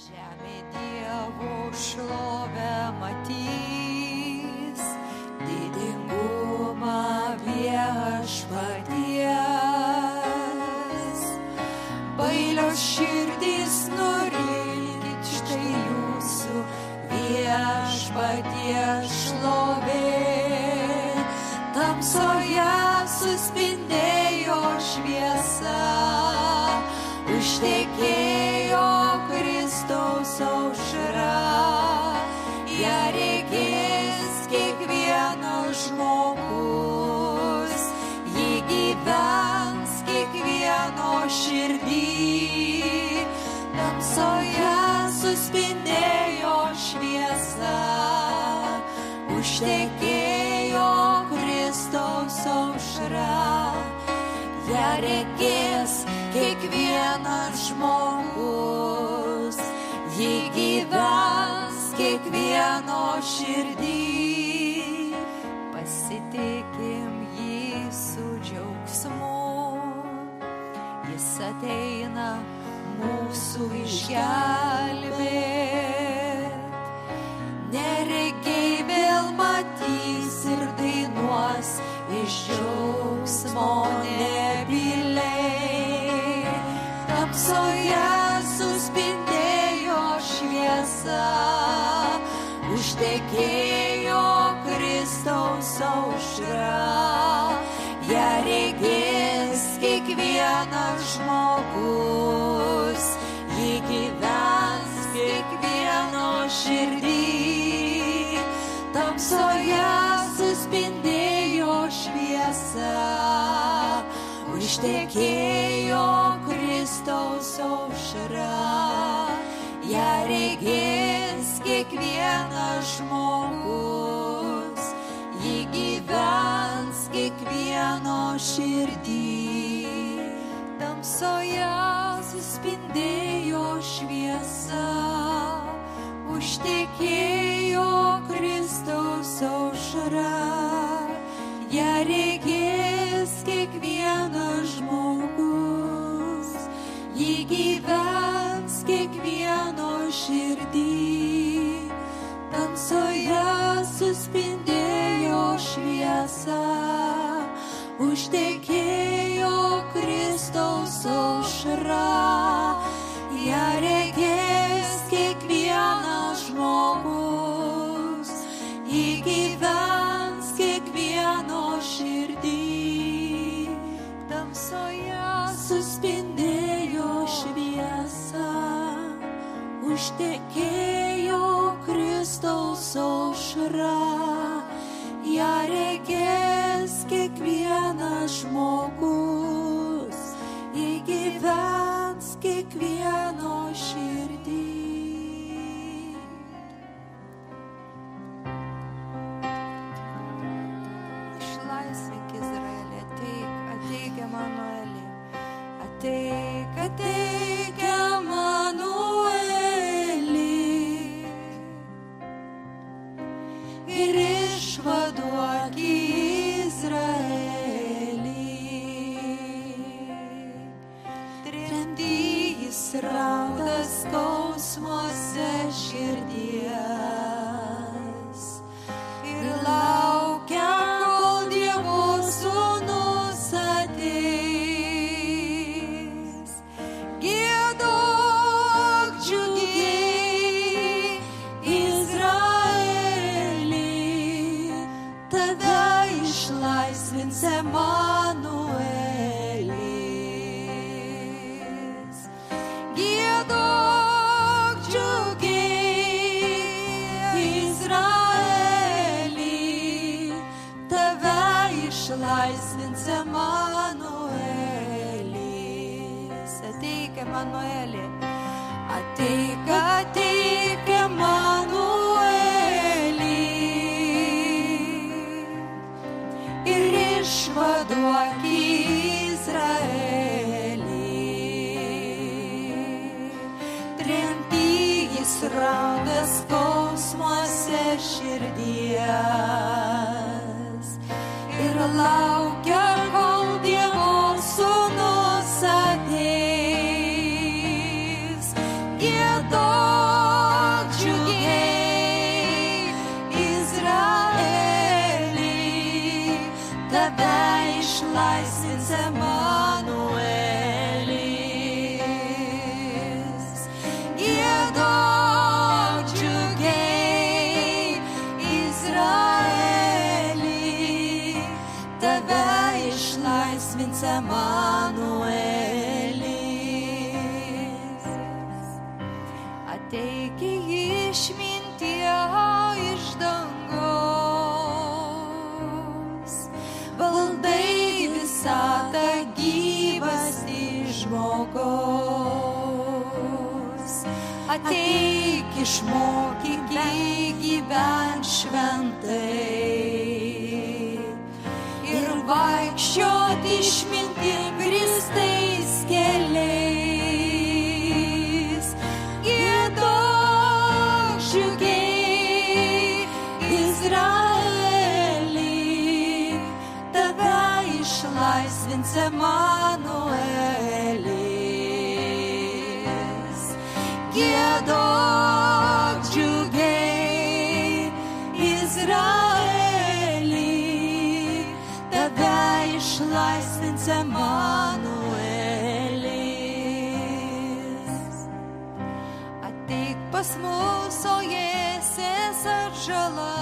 Žemė Dievo šlovę matys, didingumą viešpaties. Bailios širdys nurilkit, štai jūsų viešpaties šlovė. Tamsoje suspindėjo šviesa, užtekėjo Kristaus aušra. Ja reikės kiekvienas žmogus, ji gyvens kiekvieno širdį. Tamsoje suspindėjo šviesa, užtekėjo Kristaus aušra. Ja reikės kiekvienas žmogus, ji gyvens kiekvieno širdį. Pasitikim jį su džiaugsmu, jis ateina mūsų išgelbėt. Neregiai vėl matys ir dainuos iš džiaugsmo nebyliai. Tamsoje suspindėjo šviesa, užtekėjo Kristaus aušra. Ja regės kiekvienas žmogus, ji gyvens kiekvieno širdį. Tamsoje suspindėjo šviesa, užtekėjo Kristaus aušra. Ja regės kiekvienas žmogus, ji gyvens kiekvieno širdį. Tamsoje suspindėjo šviesa, užtekėjo Kristaus aušra. Ja regės kiekvienas žmogus, ji gyvens kiekvieno širdį. Tamsoje suspindėjo šviesa, užtekėjo Kristaus aušra. Ja regės kiekvienas žmogus, ji gyvens kiekvieno širdį. Tamsoje suspindėjo šviesa, užtekėjo Kristaus aušra. Ja regės kiekvienas žmogus, ji gyvens kiekvieno širdį. Išlaisvink Izraelį, ateik Emanuelį, ateik Emanuelį ir išvaduok Izraelį. Tremtys rauda skausmuose širdies ir laukia, kol Dievo sūnus ateis. Giedok džiugiai Izraelį, tave išlaisvins Emanuelis. Giedok džiugiai Izraelį, tave išlaisvins Emanuelis. Ateik Emanuelį, ateik Emanuelį ir išvaduok Izraelį. Tremtys rauda skausmuose širdies ir laukia, kol Dievo sūnus ateis. Giedok Emanuelis. Giedok džiugiai, Izraeli, tave išlaisvins Emanuelis. Ateik į išmintie iš dangaus, valdai visatą gyvastį žmogaus. Ateik išmokyk gyvent šventai ir vaikščiot išmintim grįstais keliais. Giedok džiugiai, Izraeli, tave išlaisvins Emanuelis. Giedok džiugiai, Izraeli, tave išlaisvins Emanuelis. Ateik pas mus, o Jėzus atžala,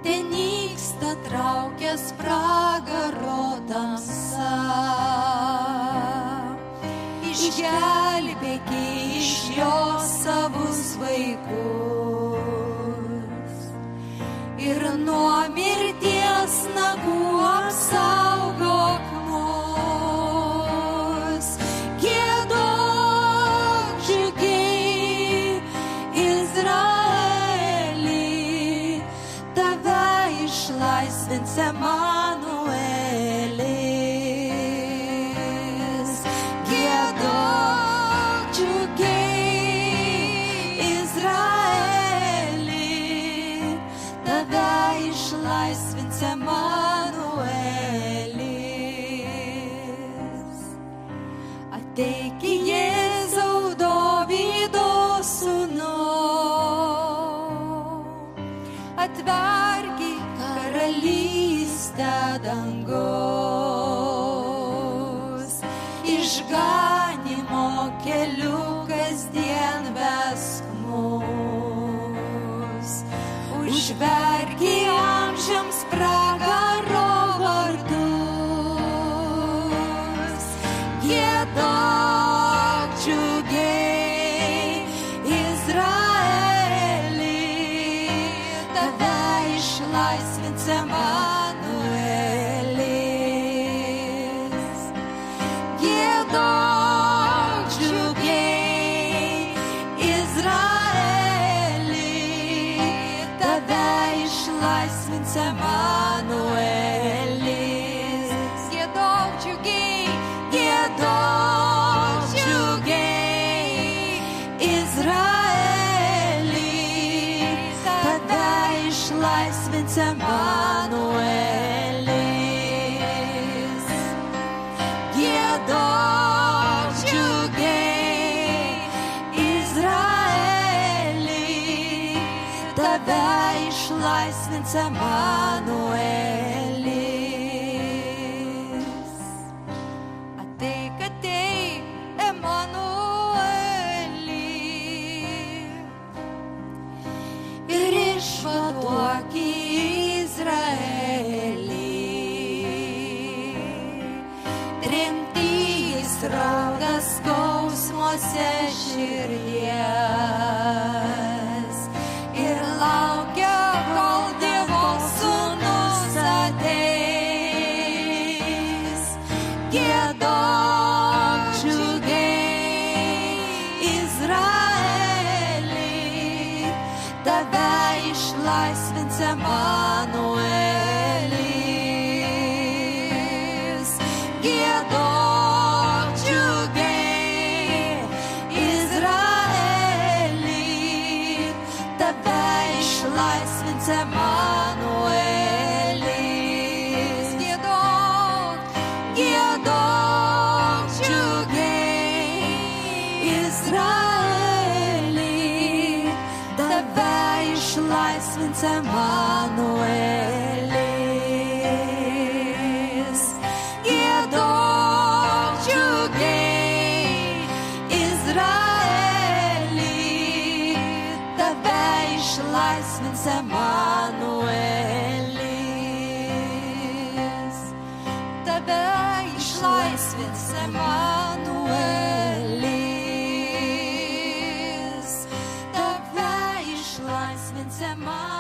tenyksta traukęs pragaro tamsa. Išgelbėk iš jo savus vaikus ir nuo mirties nagų apsaugok mus. Giedok džiugiai, Izraeli, tave išlaisvins Emanuelis. Giedok džiugiai, Izraeli, tave išlaisvins Emanuelis. Ateik į Jėzau Dovydo sūnau, atverk karalystę dangaus, išganimo keliu kasdien vesk mus. Užverk į amžiams pragaro vartus. Giedok džiugiai, Izraeli, tave išlaisvins Emanuelis. Giedok džiugiai, Izraeli, tave išlaisvins Emanuelis. Giedok džiugiai, giedok džiugiai, Izraeli, tave išlaisvins Emanuelis. Giedok džiugiai, Izraeli, tave išlaisvins Emanuelis. Ateik, ateik, Emanueli, ir išvaduok Izraelį. Tremtys raudas skausmuose širdies ir laukia, kol Dievo sūnus ateis. Giedok džiugiai, Izraeli, tave išlaisvins Emanuelis. Giedok džiugiai, Izraeli, tave išlaisvins Emanuelis. Giedok, giedok džiugiai, Izraeli, tave išlaisvins Emanuelis. išlaisvins Emanuelis. Tave išlaisvins Emanuelis. Tave išlaisvins Emanuelis.